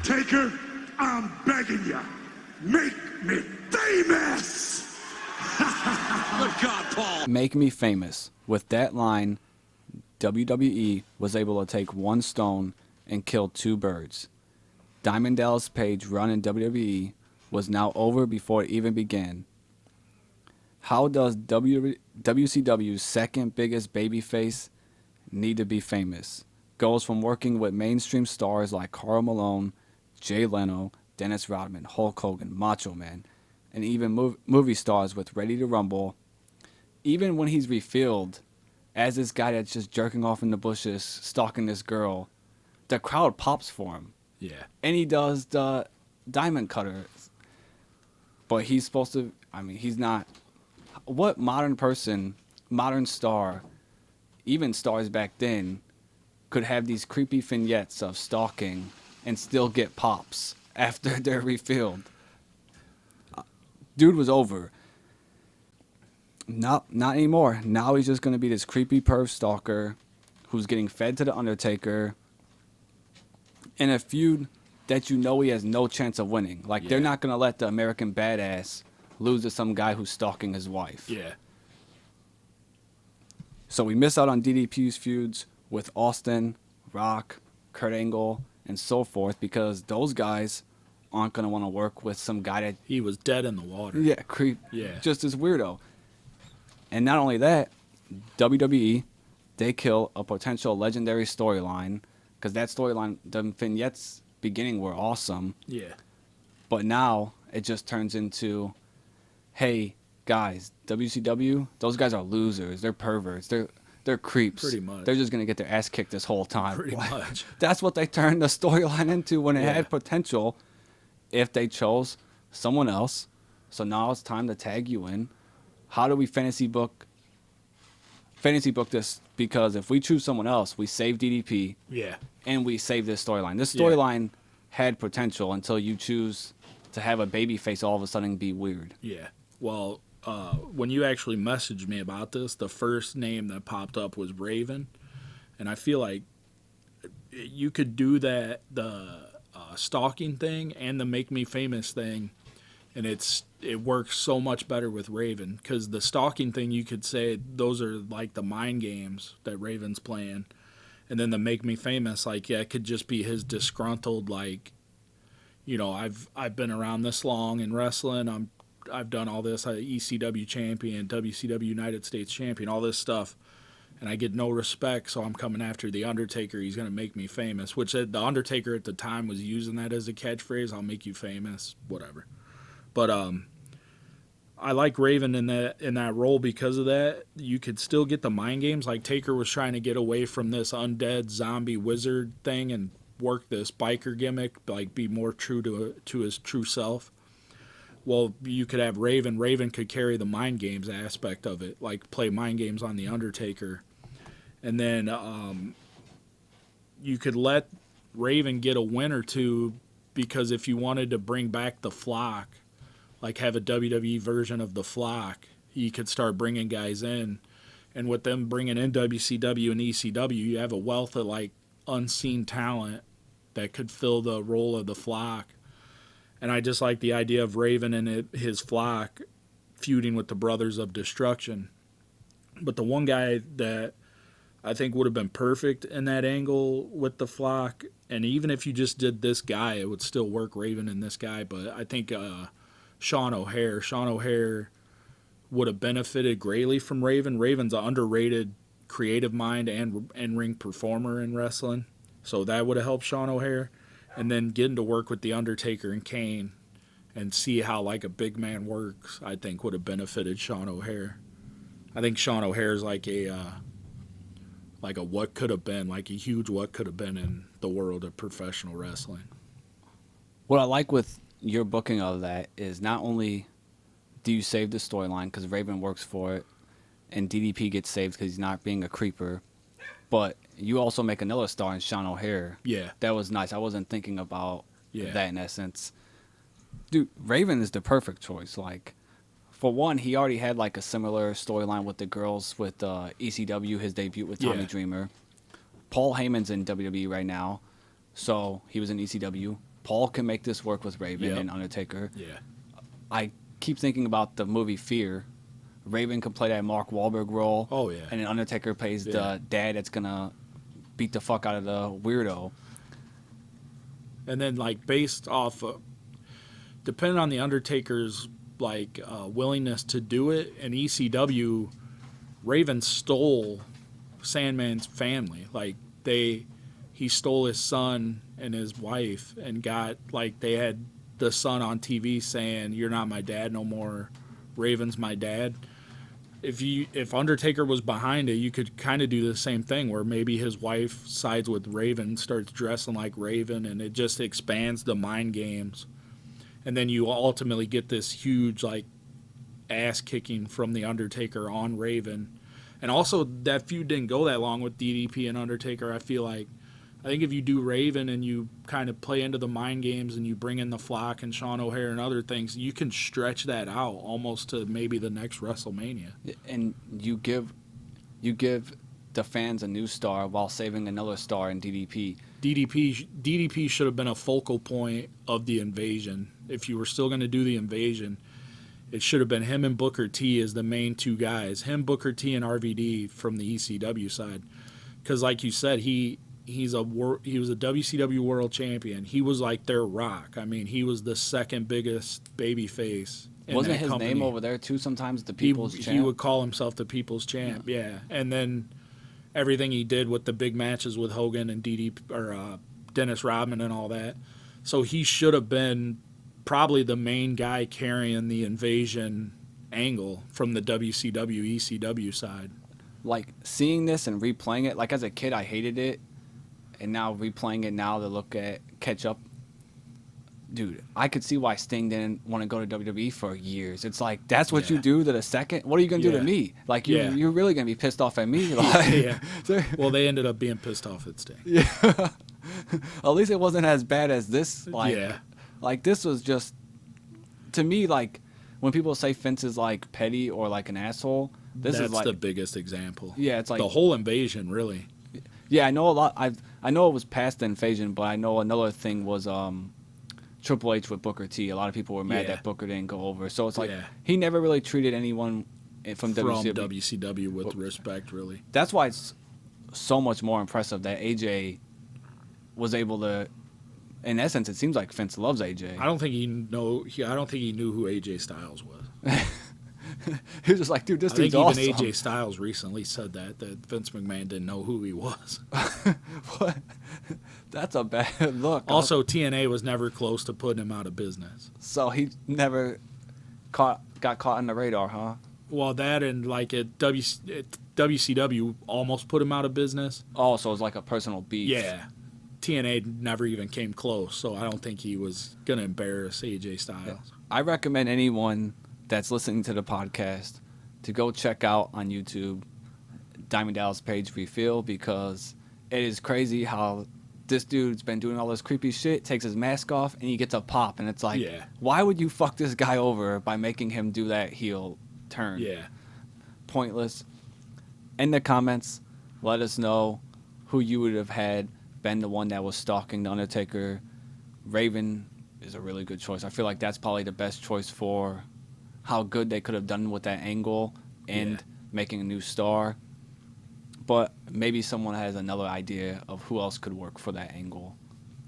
Taker, I'm begging you, make me famous! Good God, Paul. Make me famous. With that line, WWE was able to take one stone and kill two birds. Diamond Dallas Page's run in WWE was now over before it even began. How does WCW's second biggest babyface need to be famous? Goes from working with mainstream stars like Karl Malone, Jay Leno, Dennis Rodman, Hulk Hogan, Macho Man, and even movie stars with Ready to Rumble. Even when he's refilled as this guy that's just jerking off in the bushes, stalking this girl, the crowd pops for him. Yeah. And he does the diamond cutter. But he's supposed to, he's not. What modern person, modern star, even stars back then, could have these creepy vignettes of stalking and still get pops after they're refilled? Dude was over. Not anymore. Now he's just going to be this creepy perv stalker who's getting fed to the Undertaker in a feud that you know he has no chance of winning. Like, they're not going to let the American Badass lose to some guy who's stalking his wife. Yeah. So we miss out on DDP's feuds with Austin, Rock, Kurt Angle, and so forth because those guys aren't going to want to work with some guy that... He was dead in the water. Yeah, creep. Yeah. Just this weirdo. And not only that, WWE, they kill a potential legendary storyline because that storyline, the vignettes beginning were awesome. Yeah. But now it just turns into, hey, guys, WCW, those guys are losers. They're perverts. They're creeps. Pretty much. They're just going to get their ass kicked this whole time. Pretty much. That's what they turned the storyline into when it had potential if they chose someone else. So now it's time to tag you in. How do we fantasy book this? Because if we choose someone else, we save DDP. Yeah. And we save this storyline. This storyline had potential until you choose to have a baby face all of a sudden be weird. Yeah. Well, when you actually messaged me about this, the first name that popped up was Raven. And I feel like you could do that, the stalking thing and the make me famous thing, and it works so much better with Raven because the stalking thing, you could say those are like the mind games that Raven's playing, and then the make me famous, like, yeah, it could just be his disgruntled, like, you know, I've been around this long in wrestling, I've done all this, ECW champion, WCW United States champion, all this stuff, and I get no respect, so I'm coming after the Undertaker. He's going to make me famous, which the Undertaker at the time was using that as a catchphrase. I'll make you famous, whatever. But I like Raven in that role because of that. You could still get the mind games. Like Taker was trying to get away from this undead zombie wizard thing and work this biker gimmick, like be more true to his true self. Well, you could have Raven. Raven could carry the mind games aspect of it, like play mind games on the Undertaker. And then you could let Raven get a win or two because if you wanted to bring back the Flock, like have a WWE version of the Flock, you could start bringing guys in. And with them bringing in WCW and ECW, you have a wealth of like unseen talent that could fill the role of the Flock. And I just like the idea of Raven and his Flock feuding with the Brothers of Destruction. But the one guy that I think would have been perfect in that angle with the Flock, and even if you just did this guy, it would still work, Raven and this guy, but I think Sean O'Haire would have benefited greatly from Raven. Raven's an underrated creative mind and in-ring performer in wrestling, so that would have helped Sean O'Haire. And then getting to work with The Undertaker and Kane and see how like a big man works, I think would have benefited Sean O'Haire. I think Sean O'Haire's like a what could have been, like a huge what could have been in the world of professional wrestling. What I like with your booking of that is not only do you save the storyline because Raven works for it and DDP gets saved because he's not being a creeper, but you also make another star in Sean O'Haire. Yeah. That was nice. I wasn't thinking about that in essence. Dude, Raven is the perfect choice. Like, for one, he already had like a similar storyline with the girls with ECW, his debut with Tommy Dreamer. Paul Heyman's in WWE right now, so he was in ECW. Paul can make this work with Raven Yep. and Undertaker. Yeah. I keep thinking about the movie Fear. Raven could play that Mark Wahlberg role. Oh, yeah. And then Undertaker plays the dad that's gonna beat the fuck out of the weirdo. And then, like, based off of, depending on the Undertaker's, like, willingness to do it, in ECW, Raven stole Sandman's family. Like, he stole his son and his wife and got, like, they had the son on TV saying, "You're not my dad no more. Raven's my dad." If Undertaker was behind it, you could kind of do the same thing where maybe his wife sides with Raven, starts dressing like Raven, and it just expands the mind games. And then you ultimately get this huge, like, ass kicking from the Undertaker on Raven. And also, that feud didn't go that long with DDP and Undertaker. I think if you do Raven and you kind of play into the mind games and you bring in the Flock and Sean O'Hare and other things, you can stretch that out almost to maybe the next WrestleMania. And you give the fans a new star while saving another star in DDP. DDP should have been a focal point of the invasion. If you were still going to do the invasion, it should have been him and Booker T as the main two guys. Him, Booker T, and RVD from the ECW side. Because, like you said, he was a WCW World Champion. He was like their Rock. I mean, he was the second biggest baby face. Wasn't his name over there too sometimes, the People's Champ? He would call himself the People's Champ, yeah. And then everything he did with the big matches with Hogan and Dennis Rodman and all that. So he should have been probably the main guy carrying the invasion angle from the WCW, ECW side. Like, seeing this and replaying it, like, as a kid, I hated it. And now replaying it now to catch up. Dude, I could see why Sting didn't want to go to WWE for years. It's like, that's what you do to the second? What are you going to do to me? Like, you're really going to be pissed off at me? Like, Well, they ended up being pissed off at Sting. Yeah. At least it wasn't as bad as this. Like, this was just, to me, like, when people say Vince is, like, petty or, like, an asshole, That's is, like, the biggest example. Yeah, it's like the whole invasion, really. Yeah, I know a lot. I know it was past the invasion, but I know another thing was Triple H with Booker T. A lot of people were mad that Booker didn't go over. So it's like he never really treated anyone from WCW with respect, really. That's why it's so much more impressive that AJ was able to. In essence, it seems like Vince loves AJ. I don't think he knew who AJ Styles was. He was just like, dude, this dude's awesome. I think even AJ Styles recently said that Vince McMahon didn't know who he was. What? That's a bad look. Also, TNA was never close to putting him out of business. So he never got caught on the radar, huh? Well, that and like at WCW almost put him out of business. Oh, so it was like a personal beef. Yeah. TNA never even came close, so I don't think he was going to embarrass AJ Styles. Yeah. I recommend anyone that's listening to the podcast to go check out on YouTube Diamond Dallas Page Reveal, because it is crazy how this dude's been doing all this creepy shit, takes his mask off, and he gets a pop, and it's like, why would you fuck this guy over by making him do that heel turn? Yeah. Pointless. In the comments, let us know who you would have had been the one that was stalking the Undertaker. Raven is a really good choice. I feel like that's probably the best choice for how good they could have done with that angle and making a new star. But maybe someone has another idea of who else could work for that angle.